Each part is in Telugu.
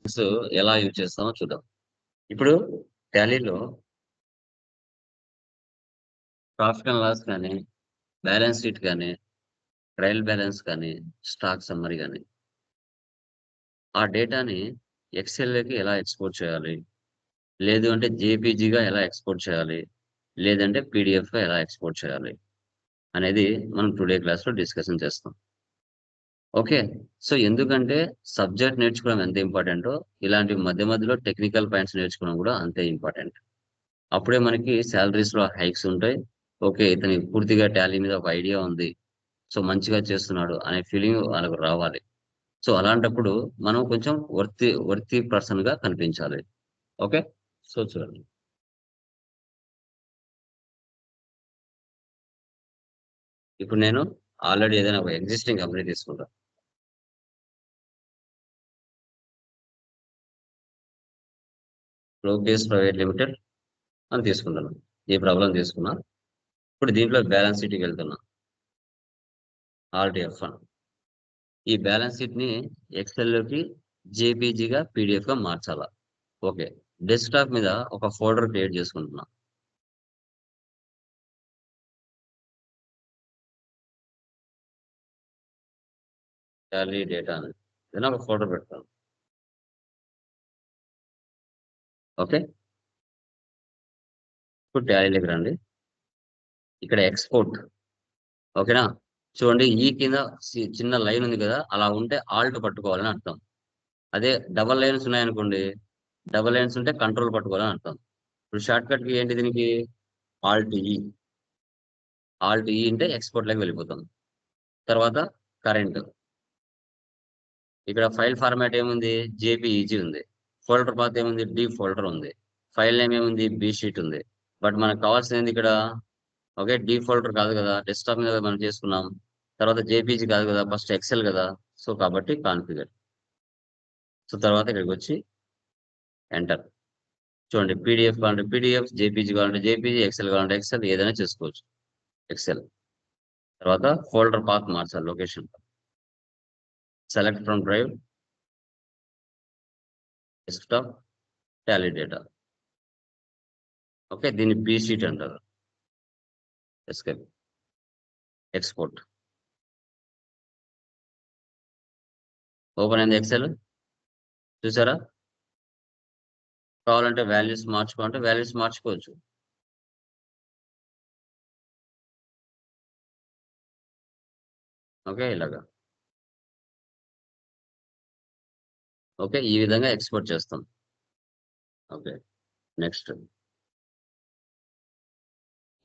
సో ఎలా యూజ్ చేస్తామో చూద్దాం. ఇప్పుడు టాలీలో ప్రాఫిట్ అండ్ లాస్ కానీ, బ్యాలెన్స్ షీట్ కానీ, ట్రయల్ బ్యాలెన్స్ కానీ, స్టాక్ సమ్మరీ గాని, ఆ డేటాని ఎక్సెల్‌లోకి ఎలా ఎక్స్‌పోర్ట్ చేయాలి? లేదు అంటే జేపీజీగా ఎలా ఎక్స్‌పోర్ట్ చేయాలి? లేదంటే పీడీఎఫ్‌గా ఎలా ఎక్స్‌పోర్ట్ చేయాలి? అనేది మనం టుడే క్లాస్‌లో డిస్కషన్ చేస్తాం. ఓకే. సో, ఎందుకంటే సబ్జెక్ట్ నేర్చుకోవడం ఎంత ఇంపార్టెంటో, ఇలాంటి మధ్య మధ్యలో టెక్నికల్ పాయింట్స్ నేర్చుకోవడం కూడా అంతే ఇంపార్టెంట్. అప్పుడే మనకి సాలరీస్‌లో హైక్స్ ఉంటాయి. ఓకే. ఇతనికి పూర్తిగా టాలీ మీద ఒక ఐడియా ఉంది. సో, మంచిగా చేస్తున్నాడు అనే ఫీలింగ్ వాళ్ళకి రావాలి. సో, అలాంటప్పుడు మనం కొంచెం వర్తీ పర్సన్‌గా కనిపించాలి. ఓకే. సో, చూడండి. ఇప్పుడు నేను ఆల్రెడీ ఏదైనా ఒక ఎగ్జిస్టింగ్ కంపెనీ తీసుకుంటా. లోకేష్ ప్రైవేట్ లిమిటెడ్ అని తీసుకుంటున్నా. ఈ ప్రాబ్లమ్ తీసుకున్నా. ఇప్పుడు దీంట్లో బ్యాలెన్స్ షీట్‌కి వెళ్తున్నా. Alt F1. ఈ బ్యాలెన్స్ షీట్‌ని ఎక్సెల్‌లోకి జేపీజీగా, పీడీఎఫ్‌గా మార్చాలా. ఓకే. డెస్క్‌టాప్ మీద ఒక ఫోల్డర్ క్రియేట్ చేసుకుంటున్నా. టాలీ డేటా అని. ఏదైనా ఒక ఫోల్డర్ పెడతాను. ఓకే. ఇప్పుడు టాలీలోకి రండి. ఇక్కడ ఎక్స్‌పోర్ట్. ఓకేనా? చూడండి ఈ కింద చిన్న లైన్ ఉంది కదా! అలా ఉంటే ఆల్ట్ పట్టుకోవాలని అర్థం. అదే డబుల్ లైన్స్ ఉన్నాయనుకోండి, డబుల్ లైన్స్ ఉంటే కంట్రోల్ పట్టుకోవాలని అర్థం. ఇప్పుడు షార్ట్‌కట్ కీ ఏంటి దీనికి? ఆల్ట్ ఈ. ఆల్ట్ ఈ అంటే ఎక్స్‌పోర్ట్‌లోకి వెళ్ళిపోతాం. తర్వాత కరెంట్. ఇక్కడ ఫైల్ ఫార్మాట్ ఏముంది? జేపీఈజీ ఉంది. ఫోల్డర్ పాత్ ఏముంది? డి ఫోల్డర్ ఉంది. ఫైల్ నేమ్ ఏముంది? బి షీట్ ఉంది. బట్ మనకు కావాల్సింది ఇక్కడ ఓకే. డి ఫోల్డర్ కాదు కదా! డెస్క్‌టాప్ మీద మనం చేసుకున్నాం. తర్వాత జేపీజీ కాదు కదా! ఫస్ట్ ఎక్సెల్ కదా! సో, కాబట్టి కాన్ఫిగర్. సో, తర్వాత ఇక్కడికొచ్చి ఎంటర్. చూడండి పీడీఎఫ్ కావాలంటే పీడీఎఫ్, జేపీజీ కావాలంటే జేపీజీ, ఎక్సెల్ కావాలంటే ఎక్సెల్ ఏదైనా చేసుకోవచ్చు. ఎక్సెల్. తర్వాత ఫోల్డర్ పాత్ మార్చాలి location. Select from drive, desktop, Tally data. Okay. దీన్ని బి షీట్ అంటారు. ఎస్కేప్. ఎక్స్‌పోర్ట్. ఓపెన్ అయింది ఎక్సెల్. చూసారా? కావాలంటే వాల్యూస్ మార్చుకోవాలంటే వాల్యూస్ మార్చుకోవచ్చు. ఓకే. ఇలాగా. ఓకే. ఈ విధంగా ఎక్స్‌పోర్ట్ చేస్తాం. ఓకే. నెక్స్ట్.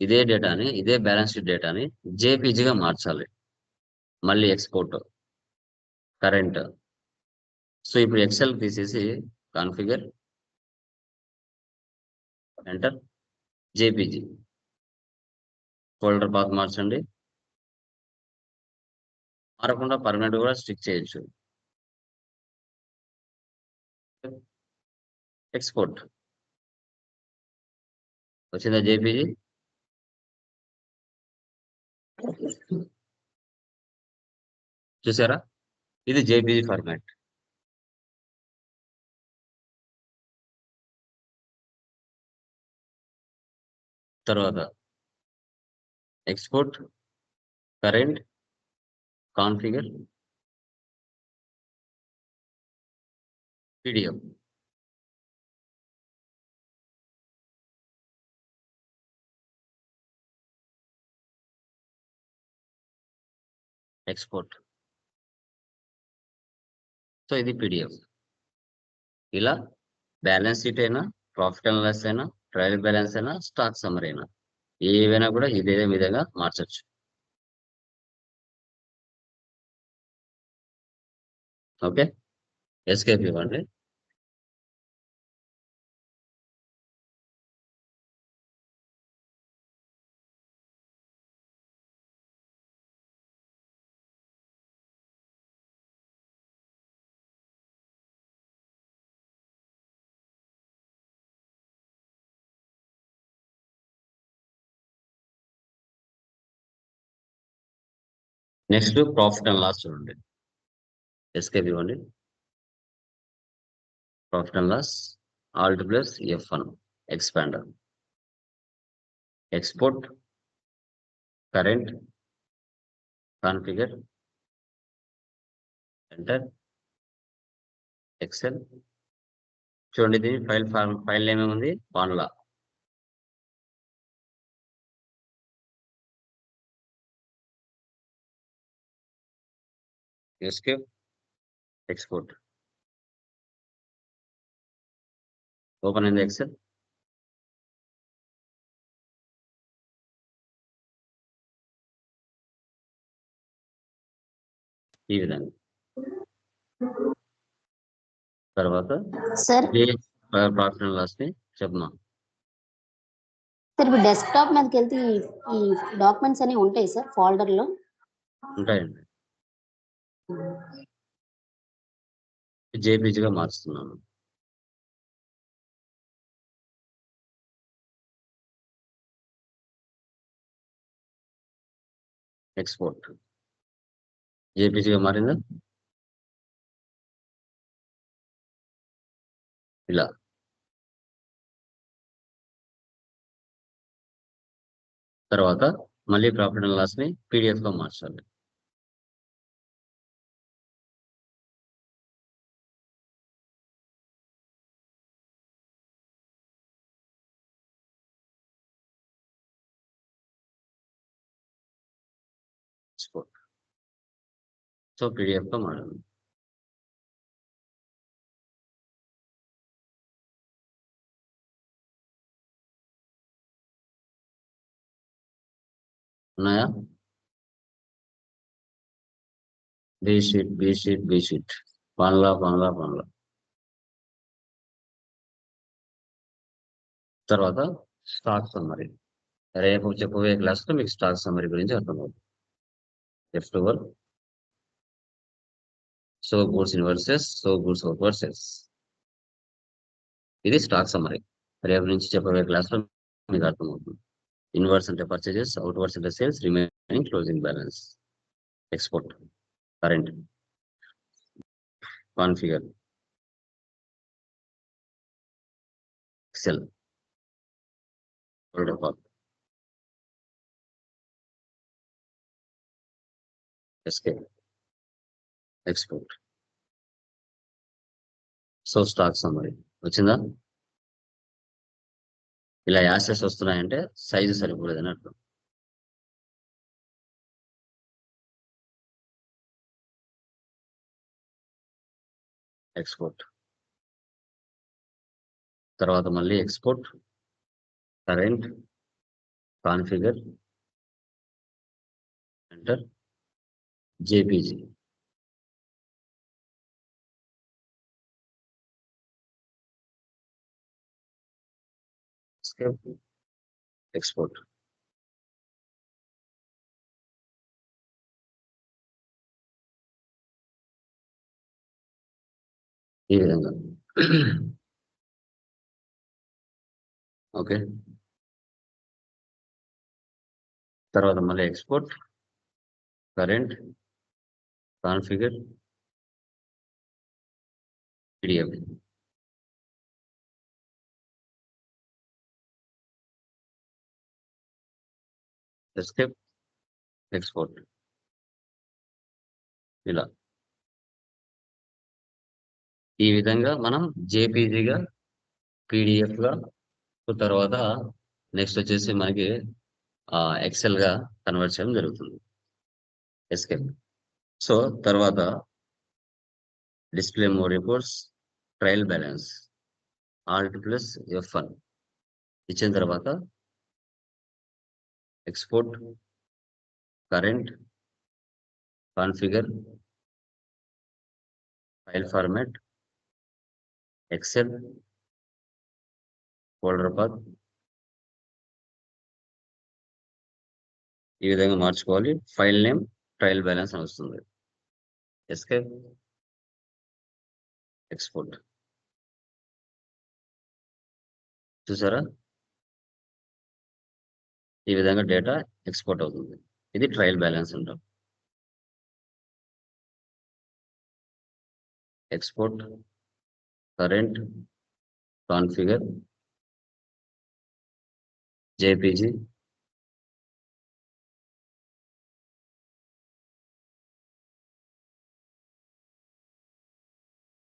ఇదే డేటాని, ఇదే బ్యాలెన్స్ షీట్ డేటాని జేపీజీగా మార్చాలి. మళ్ళీ ఎక్స్‌పోర్ట్. కరెంట్. సో, ఇప్పుడు ఎక్సెల్ తీసేసి configure, enter, JPG. Folder path మార్చండి. మారకుండా పర్మనెంట్ కూడా స్టిక్ చేయొచ్చు. ఎక్స్‌పోర్ట్. వచ్చిందా జేపీజీ? చూసారా? ఇది జేపీజీ ఫార్మాట్. తర్వాత export, current, configure, PDF. Export. So, ఇది పీడీఎఫ్. ఇలా బ్యాలెన్స్ షీట్ అయినా, ప్రాఫిట్ అండ్ లాస్ అయినా, ట్రయల్ బ్యాలెన్స్ అయినా, స్టాక్ సమ్మరీ అయినా ఏవైనా కూడా ఇదే విధంగా మార్చొచ్చు. ఓకే. ఎస్కేప్ ఇవ్వండి. నెక్స్ట్ ప్రాఫిట్ అండ్ లాస్ చూడండి. ఎస్కేప్ ఇవ్వండి. Profit and loss, alt plus F1 expander, export, current, configure, enter, excel. చూడండి ఇది ఫైల్ నేమ్ ఏముంది, formula. Escape, export, open in the excel. ఈ విధంగా తర్వాత సార్ ప్రాఫిట్ అండ్ లాస్ ని చెప్పమా. సార్ ఇప్పుడు డెస్క్టాప్ మీదకి వెళ్తే ఈ డాక్యుమెంట్స్ అనేవి ఉంటాయి సార్ ఫోల్డర్ లో. ఉంటాయండి, జేపీజీగా మార్చుతున్నాను. ఎక్స్పోర్ట్ జేపీజీగా మారిందా, ఇలా. తర్వాత మళ్ళీ ప్రాఫిట్ అండ్ లాస్ ని PDF గా మార్చాలి. ఎక్స్పోర్ట్, సో PDF గా మారాలి. ఉన్నాయా, బి షీట్ పనుల. తర్వాత స్టాక్ సమ్మరీ. రేపు చెప్పబోయే క్లాస్ లో మీకు స్టాక్ సమ్మరీ గురించి అర్థమవుతుంది. F12 so goods inverses, so goods versus. ఇది స్టాక్ సమ్మరీ. రేపు నుంచి చెప్పబోయే క్లాస్ లో మీకు అర్థమవుతుంది. ఇన్వర్స్ అంటే పర్చేజెస్, అవుట్వర్స్ అంటే sales, remaining closing balance. Export, current, configure, excel, protocol, escape, export. So stock summary వచ్చిందా. ఇలా యాసెస్ వస్తున్నాయంటే సైజు సరిపోలేదని అర్థం. ఎక్స్పోర్ట్ తర్వాత మళ్ళీ export, current, configure, enter, JPG. Export. ఈ విధంగా ఓకే. తర్వాత మళ్ళీ export, current, configure, PDF, escape, export. ఇలా ఈ విధంగా మనం జేపీజీగా, PDF గా, తర్వాత నెక్స్ట్ వచ్చేసి మనకి ఎక్సెల్ గా కన్వర్ట్ చేయడం జరుగుతుంది. ఎస్కేప్. సో తర్వాత display more reports, trial balance, alt plus F1 ఇచ్చిన తర్వాత export, current, configure, file format, excel, folder path. ఈ విధంగా మార్చుకోవాలి. ఫైల్ నేమ్ ట్రయల్ బ్యాలెన్స్ అని వస్తుంది. Escape, export. చూసారా, ఈ విధంగా డేటా ఎక్స్పోర్ట్ అవుతుంది. ఇది ట్రయల్ బ్యాలెన్స్ అంటాం. Export, current, configure, JPG,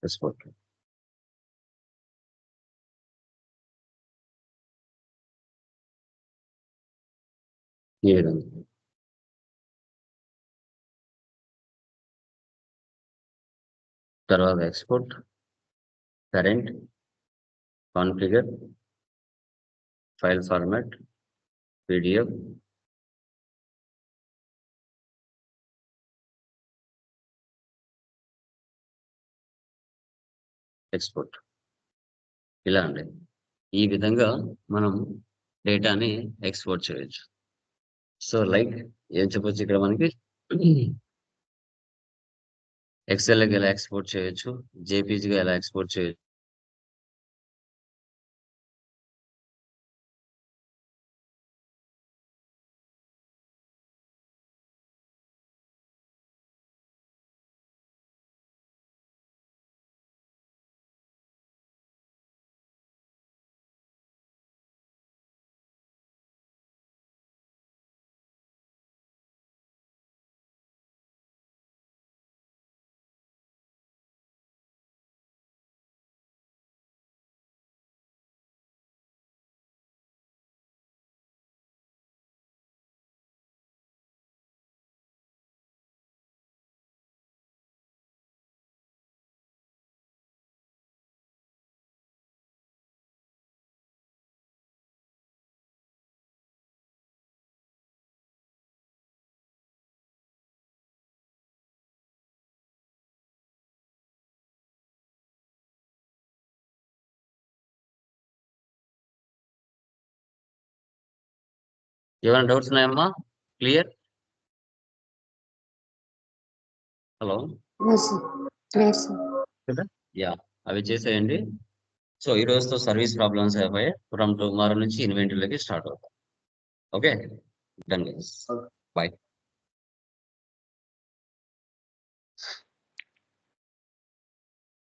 export. ఈ విధంగా తర్వాత export, current, configure, file format, PDF, export. ఇలా అండి. ఈ విధంగా మనం డేటాని ఎక్స్పోర్ట్ చేయొచ్చు. సో లైక్ ఏం చెప్పొచ్చు ఇక్కడ మనకి ఎక్సెల్కి ఎలా ఎక్స్పోర్ట్ చేయొచ్చు, జేపీజీగా ఎలా ఎక్స్పోర్ట్ చేయొచ్చు, ఏమైనా డౌట్స్ ఉన్నాయమ్మా? క్లియర్? Hello, clear sir. కదా? యా, అవి చేసేయండి. సో ఈ రోజుతో సర్వీస్ ప్రాబ్లమ్స్ అయిపోయాయి. ఫ్రమ్ టుమారో నుంచి ఇన్వెంటరీలోకి స్టార్ట్ అవుతాం. Okay, done guys. బై.